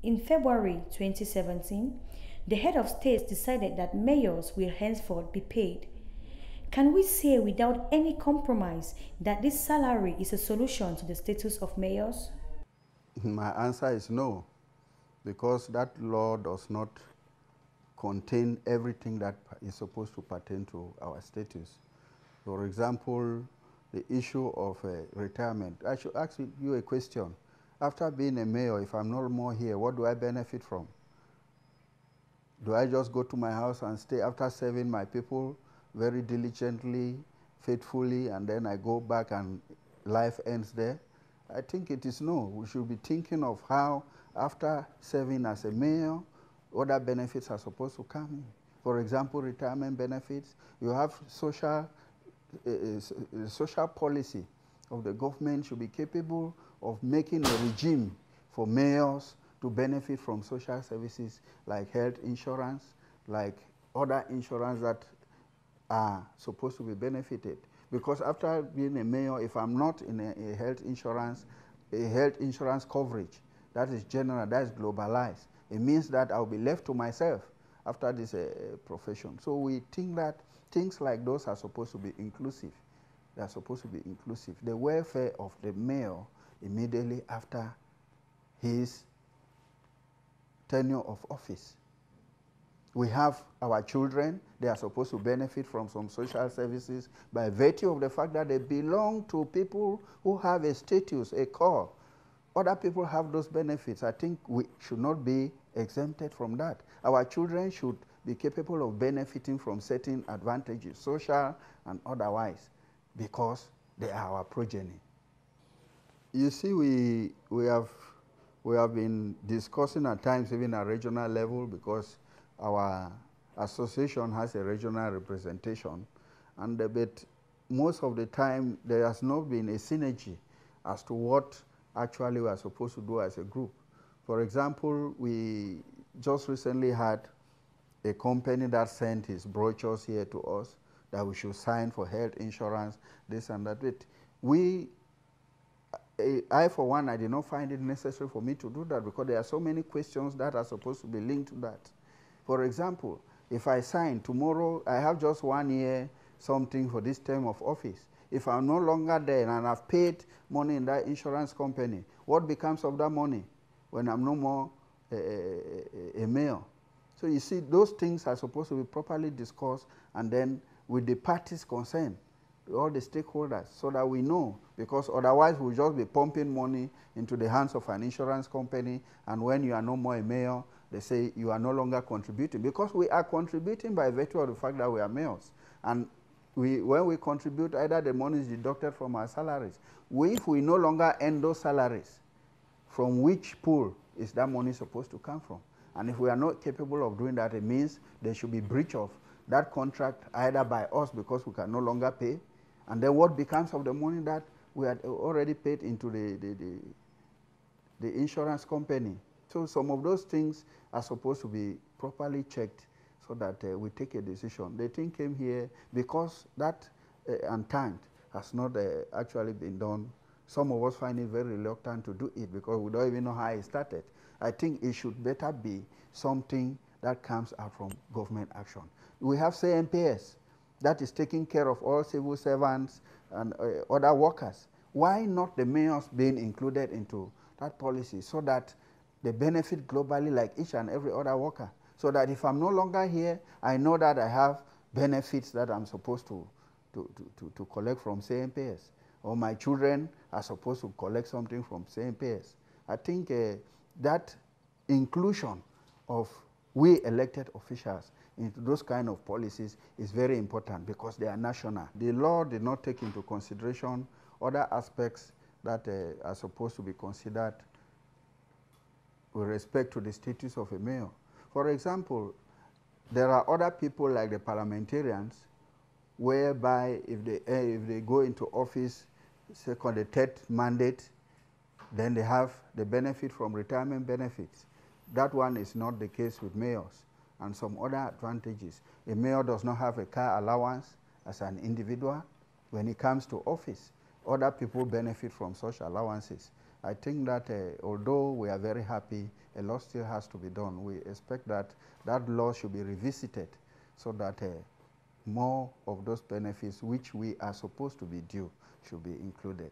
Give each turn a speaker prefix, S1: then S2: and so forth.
S1: In February 2017, the head of state decided that mayors will henceforth be paid. Can we say without any compromise that this salary is a solution to the status of mayors?
S2: My answer is no, because that law does not contain everything that is supposed to pertain to our status. For example, the issue of retirement. I should ask you a question. After being a mayor, if I'm no more here, what do I benefit from? Do I just go to my house and stay after serving my people very diligently, faithfully, and then I go back and life ends there? I think it is no. We should be thinking of how, after serving as a mayor, other benefits are supposed to come in. For example, retirement benefits. You have social policy of the government should be capable of making a regime for mayors to benefit from social services like health insurance, like other insurance that are supposed to be benefited. Because after being a mayor, if I'm not in a health insurance coverage, that is general, that is globalized, it means that I'll be left to myself after this profession. So we think that things like those are supposed to be inclusive. They are supposed to be inclusive. The welfare of the mayor immediately after his tenure of office. We have our children, they are supposed to benefit from some social services by virtue of the fact that they belong to people who have a status, a core. Other people have those benefits. I think we should not be exempted from that. Our children should be capable of benefiting from certain advantages, social and otherwise, because they are our progeny. You see, we have been discussing at times even at regional level, because our association has a regional representation, and but most of the time there has not been a synergy as to what actually we are supposed to do as a group. For example, we just recently had a company that sent his brochures here to us that we should sign for health insurance, this and that. But I, for one, I did not find it necessary for me to do that, because there are so many questions that are supposed to be linked to that. For example, if I sign tomorrow, I have just 1 year something for this term of office. If I'm no longer there and I've paid money in that insurance company, what becomes of that money when I'm no more a mayor? So you see, those things are supposed to be properly discussed, and then with the parties concerned, all the stakeholders, so that we know, because otherwise we'll just be pumping money into the hands of an insurance company, and when you are no more a mayor, they say you are no longer contributing, because we are contributing by virtue of the fact that we are mayors. And when we contribute, either the money is deducted from our salaries. If we no longer earn those salaries, from which pool is that money supposed to come from? And if we are not capable of doing that, it means there should be breach of that contract either by us, because we can no longer pay, and then what becomes of the money that we had already paid into the insurance company. So some of those things are supposed to be properly checked so that we take a decision. The thing came here because that entente has not actually been done. Some of us find it very reluctant to do it because we don't even know how it started. I think it should better be something that comes out from government action. We have CMPS that is taking care of all civil servants and other workers. Why not the mayors being included into that policy, so that they benefit globally like each and every other worker? So that if I'm no longer here, I know that I have benefits that I'm supposed to collect from CMPS, or my children are supposed to collect something from CMPS. I think that inclusion of we elected officials into those kind of policies is very important, because they are national. The law did not take into consideration other aspects that are supposed to be considered with respect to the status of a mayor. For example, there are other people like the parliamentarians, whereby if they go into office, second, the third mandate, then they have the benefit from retirement benefits. That one is not the case with mayors, and some other advantages. A mayor does not have a car allowance as an individual when he comes to office. Other people benefit from such allowances. I think that although we are very happy, a lot still has to be done. We expect that that law should be revisited so that more of those benefits which we are supposed to be due should be included.